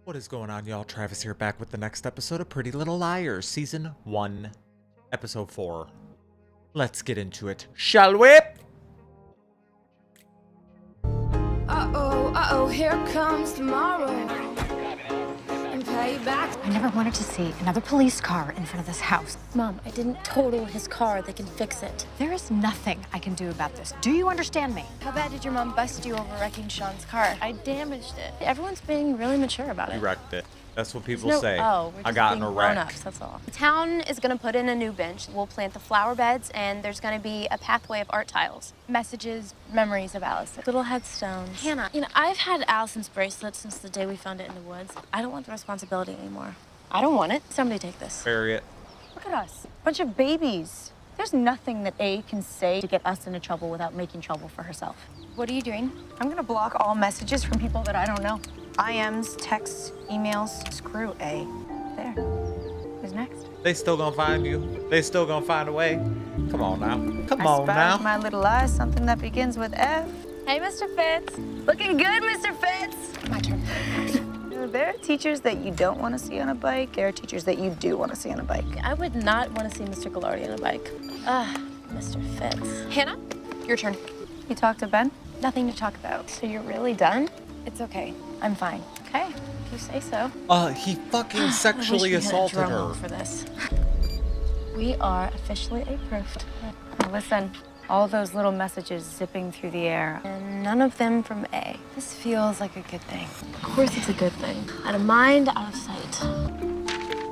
What is going on, y'all? Travis here, back with the next episode of Pretty Little Liars, Season 1, Episode 4. Let's get into it, shall we? Uh-oh, here comes tomorrow. And payback. I never wanted to see another police car in front of this house. Mom, I didn't total his car. They can fix it. There is nothing I can do about this. Do you understand me? How bad did your mom bust you over wrecking Sean's car? I damaged it. Everyone's being really mature about it. You wrecked it. That's what people No, say. we're just I got in being a wreck. grown-ups, that's all. The town is going to put in a new bench. We'll plant the flower beds, and there's going to be a pathway of art tiles. Messages, memories of Allison. Little headstones. Hannah, I've had Allison's bracelet since the day we found it in the woods. I don't want the responsibility anymore. I don't want it. Somebody take this. Bury it. Look at us, bunch of babies. There's nothing that A can say to get us into trouble without making trouble for herself. What are you doing? I'm gonna block all messages from people that I don't know. IMs, texts, emails, screw A. There. Who's next? They still gonna find you. They still gonna find a way. Come on now. Come I on spy now. with my little eyes, something that begins with F. Hey, Mr. Fitz. Looking good, Mr. Fitz. My turn. There are teachers that you don't want to see on a bike. There are teachers that you do want to see on a bike. I would not want to see Mr. Gallardi on a bike. Mr. Fitz. Hannah, your turn. You talk to Ben? Nothing to talk about. So you're really done? It's okay. I'm fine. Okay, if you say so. He fucking sexually assaulted I wish we had a drum her. roll for this. We are officially approved. Now listen, all those little messages zipping through the air. And none of them from A. This feels like a good thing. Of course it's a good thing. Out of mind, out of sight.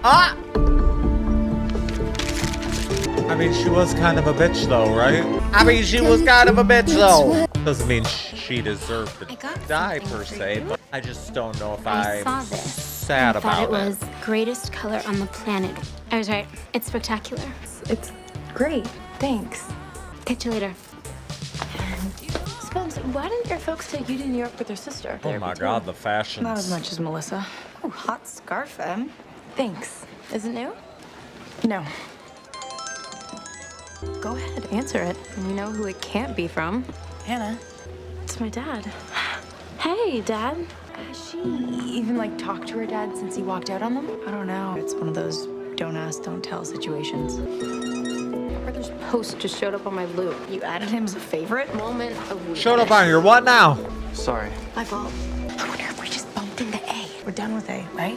Ah! I mean, she was kind of a bitch though, right? I mean, she was kind of a bitch though. Doesn't mean she deserved to die per se, but I just don't know if I saw I'm this. sad I thought about it was greatest color on the planet. I was right. It's spectacular. It's great. Thanks. Catch you later. Spence, why didn't your folks take you to New York with your sister? Oh my god, the fashions. Not as much as Melissa. Oh, hot scarf, Em. Thanks. Is it new? No. Go ahead, answer it. And you know who it can't be from. Hannah. It's my dad. Hey, Dad. Has she even, talked to her dad since he walked out on them? I don't know. It's one of those don't ask, don't tell situations. My brother's post just showed up on my loop. You added him as a favorite? Moment of weakness. Showed up on your what now? Sorry. My fault. I wonder if we just bumped into A. We're done with A, right?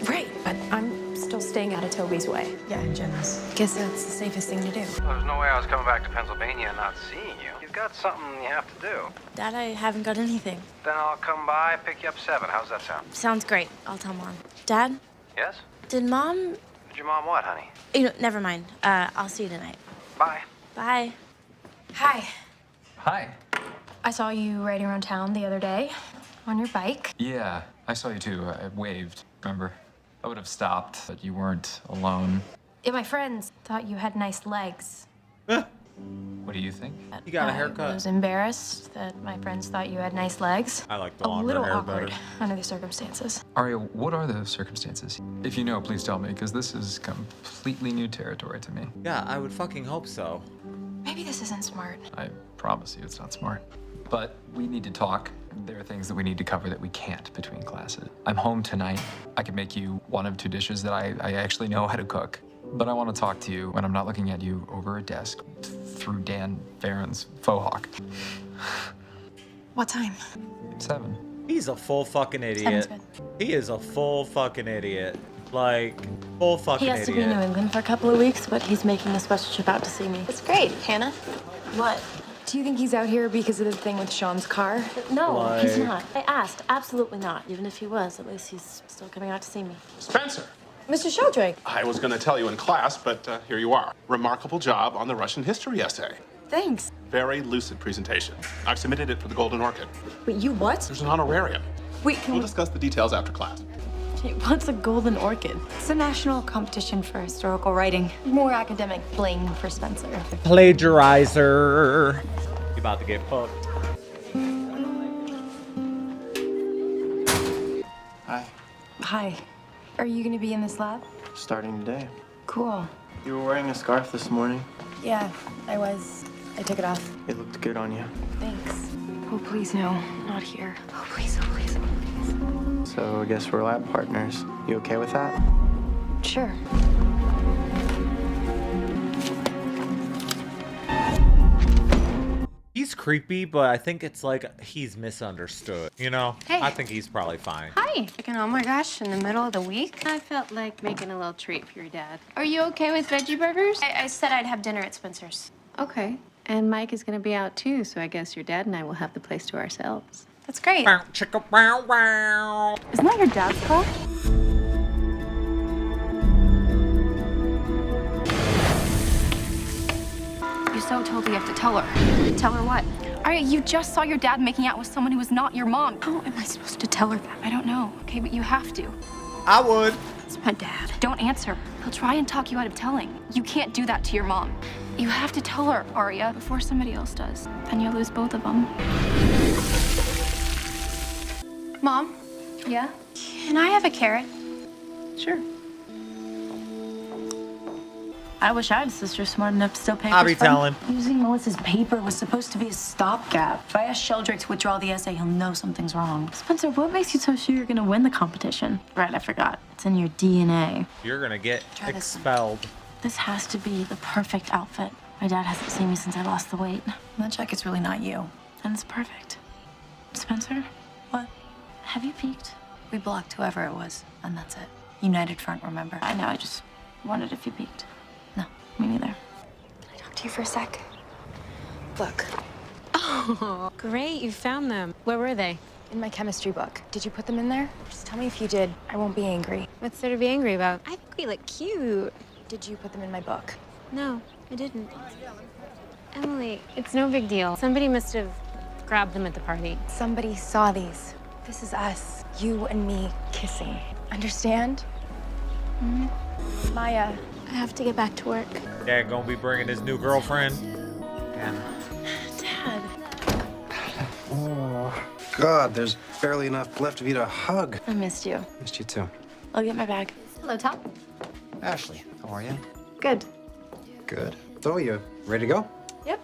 Right, but I'm still staying out of Toby's way. Yeah, and Jenna's. Guess that's the safest thing to do. There's no way I was coming back to Pennsylvania and not seeing you. You've got something you have to do. Dad, I haven't got anything. Then I'll come by, pick you up 7. How's that sound? Sounds great. I'll tell Mom. Dad, Yes? did Mom... Did your mom what, honey? never mind. I'll see you tonight. Bye. Bye. Hi. Hi. I saw you riding around town the other day on your bike. Yeah, I saw you too. I waved, remember? I would have stopped, but you weren't alone. Yeah, my friends thought you had nice legs. What do you think? You got a I haircut. was embarrassed that my friends thought you had nice legs. I like the A longer little hair awkward better. under the circumstances. Aria, what are the circumstances? If you know, please tell me, because this is completely new territory to me. Yeah, I would fucking hope so. Maybe this isn't smart. I promise you it's not smart. But we need to talk. There are things that we need to cover that we can't between classes. I'm home tonight. I can make you one of 2 dishes that I actually know how to cook. But I want to talk to you when I'm not looking at you over a desk through Dan Farron's faux hawk. What time? 7. He's a full fucking idiot. Sounds He is a full fucking idiot. Like, full fucking He has idiot. to be in New England for a couple of weeks, but he's making a special trip out to see me. It's great, Hannah. What? Do you think he's out here because of the thing with Sean's car? No, he's Like- not. I asked. Absolutely not. Even if he was, at least he's still coming out to see me. Spencer, Mr. Sheldrake. I was going to tell you in class, but here you are. Remarkable job on the Russian history essay. Thanks. Very lucid presentation. I've submitted it for the Golden Orchid. Wait, you what? There's an honorarium. Wait, can We'll we... discuss the details after class. What's a golden orchid? It's a national competition for historical writing. More academic bling for Spencer. Plagiarizer. You about to get fucked. Hi. Hi. Are you gonna be in this lab? Starting today. Cool. You were wearing a scarf this morning. Yeah, I was. I took it off. It looked good on you. Thanks. Oh, please, no. Not here. Oh, please, oh, please, oh, please. So I guess we're lab partners. You okay with that? Sure. He's creepy, but I think it's like he's misunderstood, you know? Hey. I think he's probably fine. Hi. Oh my gosh, in the middle of the week? I felt like making a little treat for your dad. Are you okay with veggie burgers? I said I'd have dinner at Spencer's. Okay. And Mike is going to be out too, so I guess your dad and I will have the place to ourselves. That's great. Bow, chicka, bow, wow. Isn't that your dad's car? You're so told you have to tell her. Tell her what? Arya, you just saw your dad making out with someone who was not your mom. How am I supposed to tell her that? I don't know, okay, but you have to. I would. It's my dad. Don't answer. He'll try and talk you out of telling. You can't do that to your mom. You have to tell her, Arya, before somebody else does. Then you'll lose both of them. Mom, Yeah? can I have a carrot? Sure. I wish I had a sister smart enough to steal papers. I'll be telling. Using Melissa's paper was supposed to be a stopgap. If I ask Sheldrake to withdraw the essay, he'll know something's wrong. Spencer, what makes you so sure you're gonna win the competition? Right, I forgot. It's in your DNA. You're gonna get expelled. This has to be the perfect outfit. My dad hasn't seen me since I lost the weight. That jacket's really not you. And it's perfect. Spencer, what? Have you peeked? We blocked whoever it was, and that's it. United Front, remember? I know, I just wondered if you peeked. No. Me neither. Can I talk to you for a sec? Look, Oh, great. You found them. Where were they? in my chemistry book. Did you put them in there? Just tell me if you did. I won't be angry. What's there to be angry about? I think we look cute. Did you put them in my book? No, I didn't. Emily, it's no big deal. Somebody must have grabbed them at the party. Somebody saw these. This is us. You and me kissing. Understand? Mm-hmm. Maya. I have to get back to work. Dad gonna be bringing his new girlfriend. And Dad. Oh, God, there's barely enough left of you to hug. I missed you. Missed you too. I'll get my bag. Hello, Tom. Ashley, how are you? Good. Good. So, you ready to go? Yep.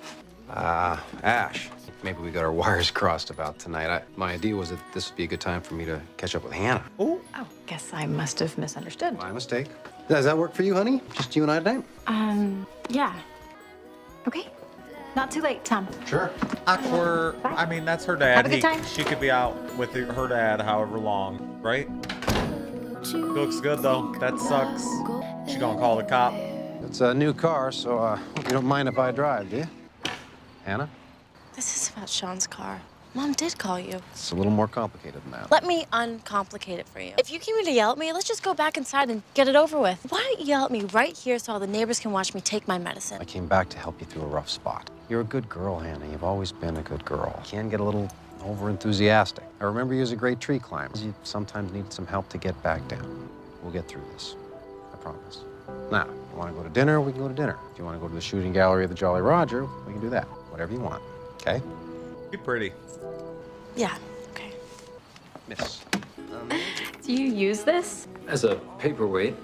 Ash, maybe we got our wires crossed about tonight. My idea was that this would be a good time for me to catch up with Hannah. oh, Guess I must have misunderstood. My mistake. Does that work for you, honey? Just you and I tonight? Yeah. Okay. Not too late, Tom. Sure. awkward. I mean, that's her dad. Have a good time. She could be out with her dad however long, right? Looks good though. That sucks. She gonna call the cop. It's a new car, so you don't mind if I drive, do you? Hannah? This is about Sean's car. Mom did call you. It's a little more complicated than that. Let me uncomplicate it for you. If you came here to yell at me, let's just go back inside and get it over with. Why don't you yell at me right here so all the neighbors can watch me take my medicine? I came back to help you through a rough spot. You're a good girl, Hannah. You've always been a good girl. You can get a little over-enthusiastic. I remember you as a great tree climber. You sometimes need some help to get back down. We'll get through this. I promise. Now, if you want to go to dinner, we can go to dinner. If you want to go to the shooting gallery of the Jolly Roger, we can do that. Whatever you want, okay? Be pretty. Yeah, okay. Miss. Do you use this? As a paperweight,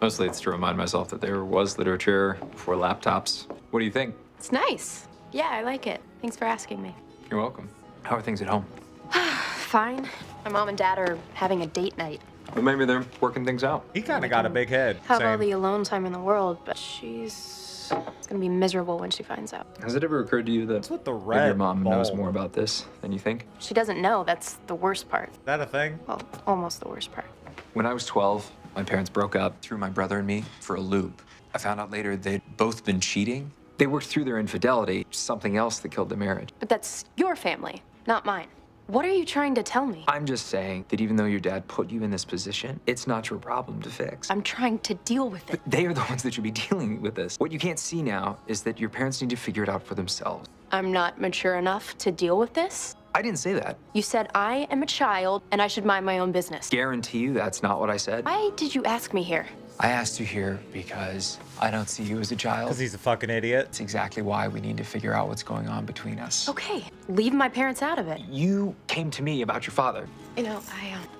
mostly it's to remind myself that there was literature before laptops. What do you think? It's nice. Yeah, I like it. Thanks for asking me. You're welcome. How are things at home? Fine. My mom and dad are having a date night. Well, maybe they're working things out. He kind of got a big head. Have all Same. the alone time in the world, but she's gonna be miserable when she finds out. Has it ever occurred to you that What's with the maybe red your mom knows bulb? more about this than you think? She doesn't know. That's the worst part. Is that a thing? Well, almost the worst part. When I was 12, my parents broke up, threw my brother and me for a loop. I found out later they'd both been cheating. They worked through their infidelity, something else that killed the marriage. But that's your family, not mine. What are you trying to tell me? I'm just saying that even though your dad put you in this position, it's not your problem to fix. I'm trying to deal with it. But they are the ones that should be dealing with this. What you can't see now is that your parents need to figure it out for themselves. I'm not mature enough to deal with this. I didn't say that. You said I am a child and I should mind my own business. Guarantee you that's not what I said. Why did you ask me here? I asked you here because I don't see you as a child. Because he's a fucking idiot. That's exactly why we need to figure out what's going on between us. Okay, leave my parents out of it. You came to me about your father. You know,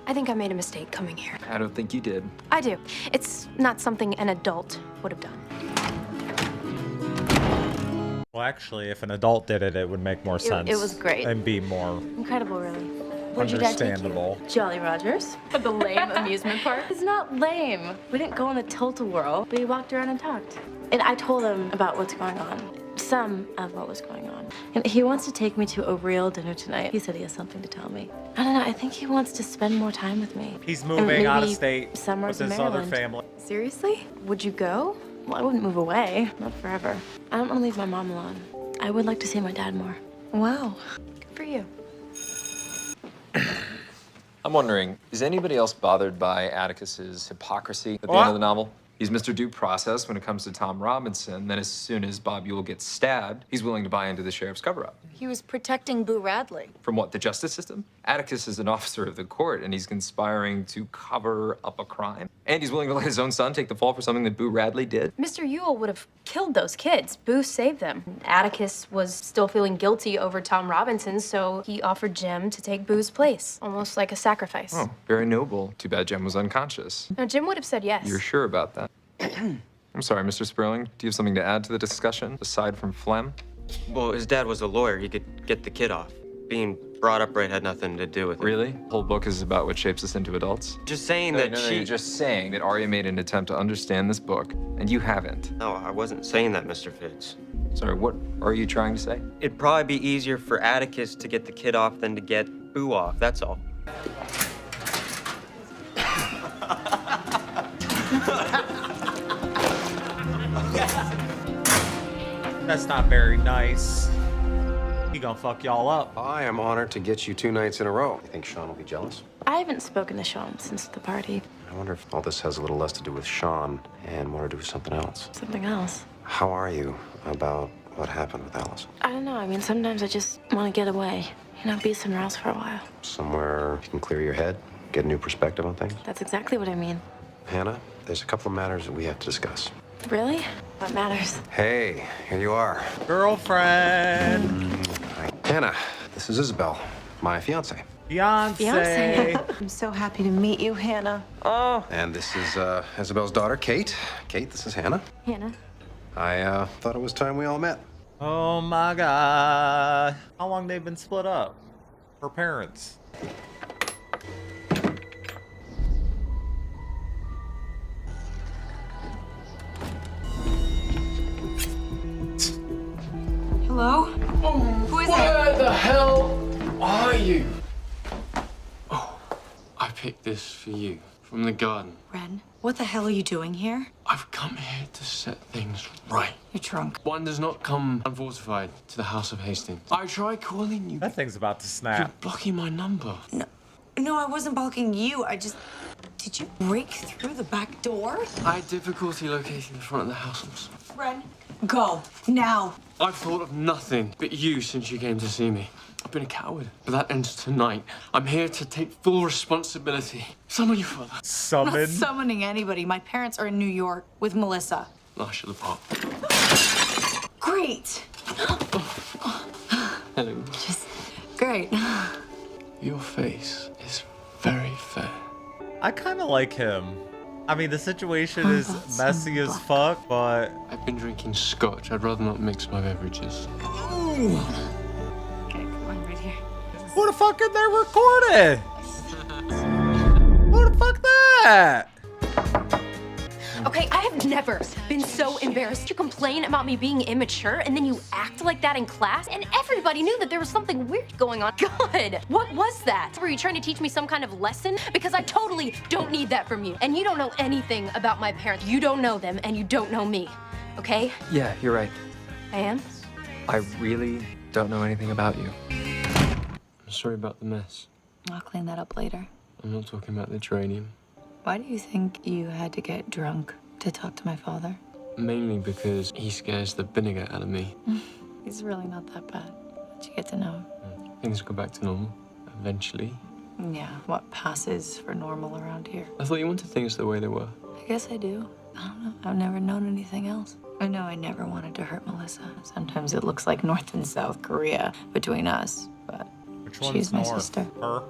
I think I made a mistake coming here. I don't think you did. I do. It's not something an adult would have done. Well, actually, if an adult did it, it would make more sense. It was great. And be more Incredible, really. Where'd your dad take you? understandable. Jolly Rogers. But the lame amusement park? It's not lame. We didn't go on the tilt-a-whirl, but we walked around and talked. And I told him about what's going on. Some of what was going on. And he wants to take me to a real dinner tonight. He said he has something to tell me. I don't know, I think he wants to spend more time with me. He's moving out of state summers with in his other Maryland. family. Seriously? Would you go? Well, I wouldn't move away. Not forever. I don't want to leave my mom alone. I would like to see my dad more. Wow. Good for you. I'm wondering, is anybody else bothered by Atticus's hypocrisy at the end of the novel? He's Mr. Due Process when it comes to Tom Robinson. Then as soon as Bob Ewell gets stabbed, he's willing to buy into the sheriff's cover-up. He was protecting Boo Radley. From what, the justice system? Atticus is an officer of the court, and he's conspiring to cover up a crime. And he's willing to let his own son take the fall for something that Boo Radley did. Mr. Ewell would have killed those kids. Boo saved them. Atticus was still feeling guilty over Tom Robinson, so he offered Jim to take Boo's place, almost like a sacrifice. Oh, very noble. Too bad Jem was unconscious. Now, Jim would have said yes. You're sure about that? I'm sorry, Mr. Sperling. Do you have something to add to the discussion, aside from phlegm? Well, his dad was a lawyer. He could get the kid off. Being brought up right had nothing to do with it. Really? The whole book is about what shapes us into adults? Just saying No, that you're just saying that Arya made an attempt to understand this book, and you haven't. No, I wasn't saying that, Mr. Fitz. Sorry, what are you trying to say? It'd probably be easier for Atticus to get the kid off than to get Boo off, that's all. That's not very nice. He gonna fuck y'all up. I am honored to get you 2 nights in a row. You think Sean will be jealous? I haven't spoken to Sean since the party. I wonder if all this has a little less to do with Sean and more to do with something else. Something else. How are you about what happened with Alice? I don't know. I mean, sometimes I just want to get away. You know, be somewhere else for a while. Somewhere you can clear your head, get a new perspective on things? That's exactly what I mean. Hannah, there's a couple of matters that we have to discuss. Really? What matters? Hey, here you are. Girlfriend. Hi. Hannah, this is Isabel, my fiance. Fiance. I'm so happy to meet you, Hannah. Oh. And this is Isabel's daughter, Kate. Kate, this is Hannah. Hannah. I thought it was time we all met. Oh my God. How long they've been split up? Her parents. Hello? Oh, who is where the hell are you? Oh, I picked this for you from the garden. Ren, what the hell are you doing here? I've come here to set things right. You're drunk. One does not come unfortified to the House of Hastings. I tried calling you. That thing's about to You're snap. blocking my number. No, I wasn't blocking you. Did you break through the back door? I had difficulty locating the front of the house. I'm sorry. Ren, go. Now. I've thought of nothing but you since you came to see me. I've been a coward, but that ends tonight. I'm here to take full responsibility. Summon your father. I'm not summoning anybody. My parents are in New York with Melissa. I should have popped. Great. Hello. Great. Your face is very fair. I kind of like him. I mean, the situation is messy as fuck, but... I've been drinking scotch. I'd rather not mix my beverages. Ooh. Okay, come on, right here. Who the fuck did they record it? Who the fuck that? Okay, I have never been so embarrassed. You complain about me being immature, and then you act like that in class, and everybody knew that there was something weird going on. God, what was that? Were you trying to teach me some kind of lesson? Because I totally don't need that from you. And you don't know anything about my parents. You don't know them, and you don't know me, okay? Yeah, you're right. I am? I really don't know anything about you. I'm sorry about the mess. I'll clean that up later. I'm not talking about the geranium. Why do you think you had to get drunk to talk to my father? Mainly because he scares the vinegar out of me. He's really not that bad. Did you get to know him? Things go back to normal, eventually. Yeah, what passes for normal around here? I thought you wanted things the way they were. I guess I do. I don't know. I've never known anything else. I know I never wanted to hurt Melissa. Sometimes it looks like North and South Korea between us, but Which one's she's my north? sister. Her?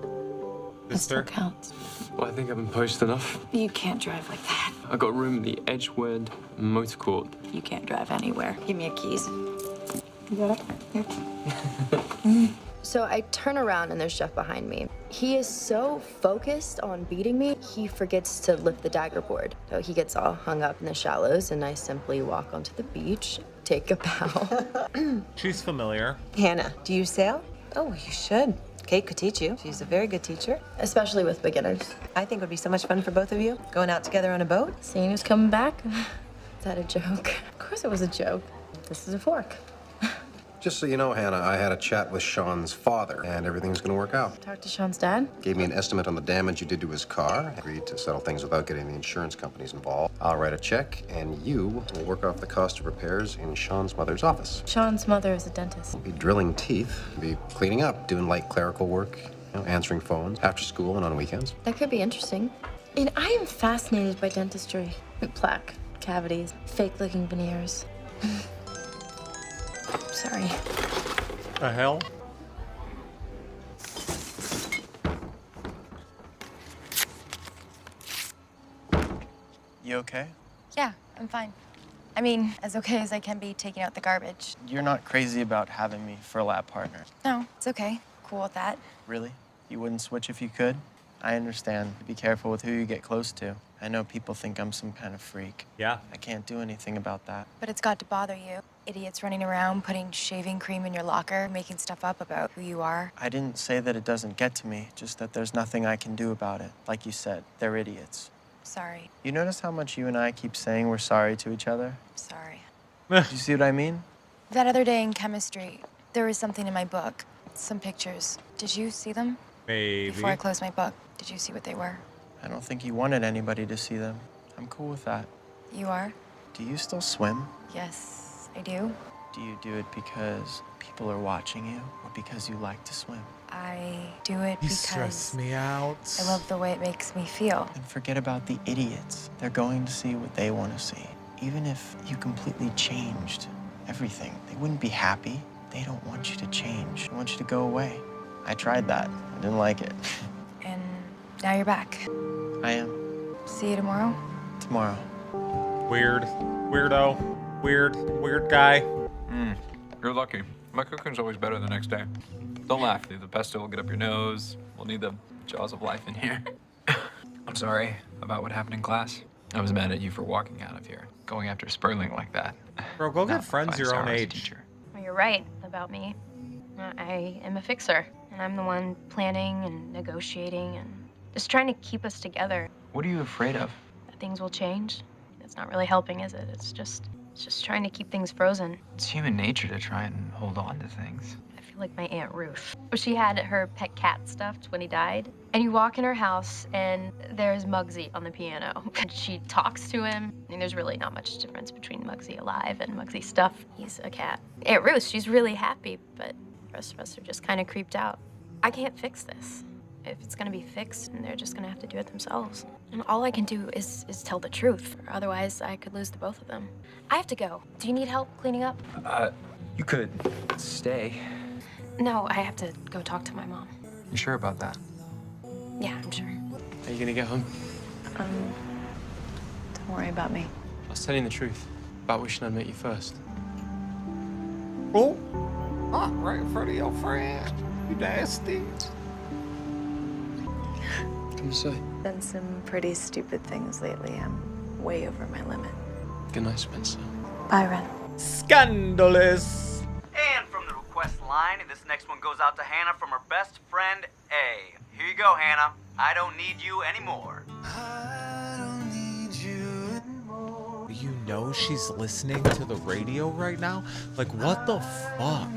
It still Sister? counts. Well, I think I've been post enough. You can't drive like that. I got a room at the Edgewood Motor Court. You can't drive anywhere. Give me your keys. You got it? Here. So I turn around and there's Jeff behind me. He is so focused on beating me, he forgets to lift the dagger board. So he gets all hung up in the shallows and I simply walk onto the beach, take a bow. She's familiar. Hannah, do you sail? Oh, you should. Kate could teach you. She's a very good teacher. Especially with beginners. I think it would be so much fun for both of you, going out together on a boat. Seeing who's coming back. Is that a joke? Of course it was a joke. This is a fork. Just so you know, Hannah, I had a chat with Sean's father, and everything's gonna work out. Talk to Sean's dad? Gave me an estimate on the damage you did to his car. Agreed to settle things without getting the insurance companies involved. I'll write a check, and you will work off the cost of repairs in Sean's mother's office. Sean's mother is a dentist. We'll be drilling teeth, be cleaning up, doing light clerical work, answering phones, after school and on weekends. That could be interesting. And I am fascinated by dentistry. Plaque, cavities, fake-looking veneers. Sorry. The hell? You okay? Yeah, I'm fine. I mean, as okay as I can be taking out the garbage. You're not crazy about having me for a lab partner. No, it's okay. Cool with that. Really? You wouldn't switch if you could? I understand. Be careful with who you get close to. I know people think I'm some kind of freak. Yeah. I can't do anything about that. But it's got to bother you. Idiots running around, putting shaving cream in your locker, making stuff up about who you are. I didn't say that it doesn't get to me, just that there's nothing I can do about it. Like you said, they're idiots. Sorry. You notice how much you and I keep saying we're sorry to each other? Sorry. Do you see what I mean? That other day in chemistry, there was something in my book. Some pictures. Did you see them? Maybe. Before I closed my book, did you see what they were? I don't think you wanted anybody to see them. I'm cool with that. You are? Do you still swim? Yes, I do. Do you do it because people are watching you or because you like to swim? I do it You because stress me out. I love the way it makes me feel. And forget about the idiots. They're going to see what they want to see. Even if you completely changed everything, they wouldn't be happy. They don't want you to change. They want you to go away. I tried that. I didn't like it. And now you're back. I am. See you tomorrow? Tomorrow. Weird. Weirdo. Weird guy. You're lucky. My cooking's always better the next day. Don't laugh. The pesto will get up your nose. We'll need the jaws of life in here. I'm sorry about what happened in class. I was mad at you for walking out of here, going after Sperling like that. Bro, go get friends Five your own stars age. teacher. Well, you're right about me. I am a fixer, and I'm the one planning and negotiating and just trying to keep us together. What are you afraid of? That things will change. That's not really helping, is it? It's just trying to keep things frozen. It's human nature to try and hold on to things. I feel like my Aunt Ruth. She had her pet cat stuffed when he died. And you walk in her house and there's Muggsy on the piano. And she talks to him. I mean, there's really not much difference between Muggsy alive and Muggsy stuffed. He's a cat. Aunt Ruth, she's really happy, but the rest of us are just kind of creeped out. I can't fix this. If it's gonna be fixed, they're just gonna have to do it themselves. And all I can do is tell the truth. Otherwise, I could lose the both of them. I have to go. Do you need help cleaning up? You could stay. No, I have to go talk to my mom. You sure about that? Yeah, I'm sure. Are you gonna get home? Don't worry about me. I was telling the truth about wishing I'd met you first. Oh. Ah, right in front of your friend. You nasty. Come say. Done some pretty stupid things lately. I'm way over my limit. Good night, Spencer. Bye, Ren. Scandalous. And from the request line, this next one goes out to Hannah from her best friend, A. Here you go, Hannah. I don't need you anymore. You know she's listening to the radio right now? Like, what the fuck?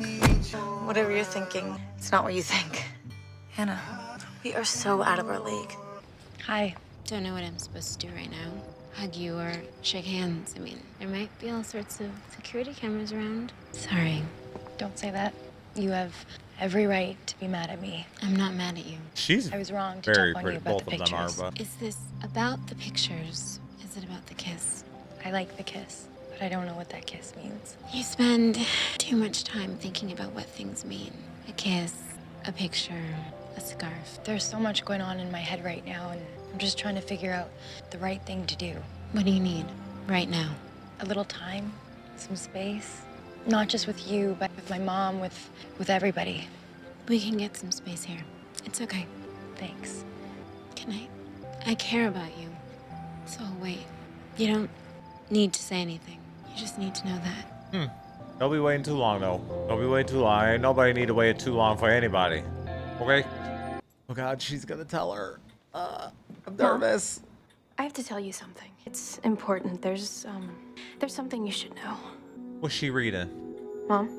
Whatever you're thinking, it's not what you think. Hannah, we are so out of our league. Hi. Don't know what I'm supposed to do right now. Hug you or shake hands. I mean, there might be all sorts of security cameras around. Sorry. Don't say that. You have every right to be mad at me. I'm not mad at you. She's I was wrong to very dump on pretty. you about Both the of them are, pictures. but Is this about the pictures? Is it about the kiss? I like the kiss, but I don't know what that kiss means. You spend too much time thinking about what things mean. A kiss, a picture, a scarf. There's so much going on in my head right now, and I'm just trying to figure out the right thing to do. What do you need right now? A little time, some space. Not just with you, but with my mom, with everybody. We can get some space here. It's okay. Thanks. Can I care about you. So wait. You don't need to say anything. You just need to know that. Don't be waiting too long, though. Don't be waiting too long. Ain't nobody need to wait too long for anybody. Okay? Oh, God, she's gonna tell her. I'm nervous. I have to tell you something. It's important. There's something you should know. What's she reading? Mom?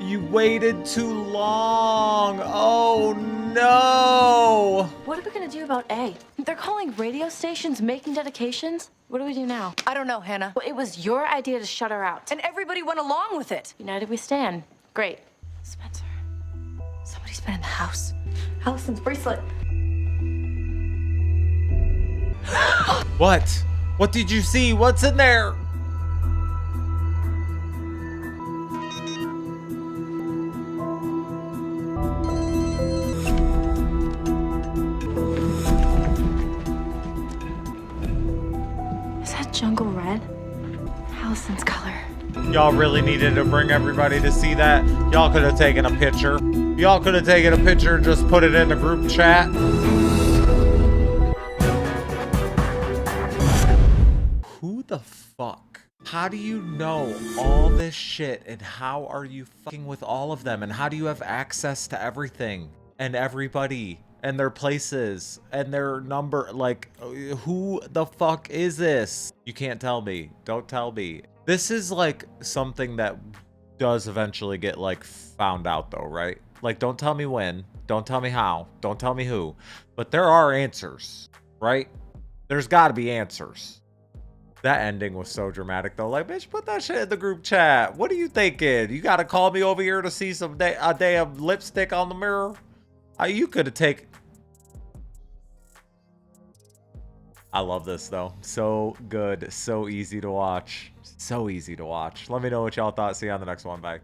You waited too long. Oh, no. What are we gonna do about A? They're calling radio stations, making dedications. What do we do now? I don't know, Hannah. Well, it was your idea to shut her out. And everybody went along with it. United we stand. Great. Spencer, somebody's been in the house. Allison's bracelet. What? What did you see? What's in there? Is that jungle red? Allison's color. Y'all really needed to bring everybody to see that. Y'all could have taken a picture. Y'all could have taken a picture and just put it in the group chat. Who the fuck? How do you know all this shit, and how are you fucking with all of them, and how do you have access to everything and everybody and their places and their number? Like, who the fuck is this? You can't tell me. Don't tell me. This is like something that does eventually get like found out though, right? Like, don't tell me when, don't tell me how, don't tell me who, but there are answers, right? There's got to be answers. That ending was so dramatic though. Like, bitch, put that shit in the group chat. What are you thinking? You got to call me over here to see some a damn lipstick on the mirror? You could have taken... I love this though. So good. So easy to watch. So easy to watch. Let me know what y'all thought. See you on the next one. Bye.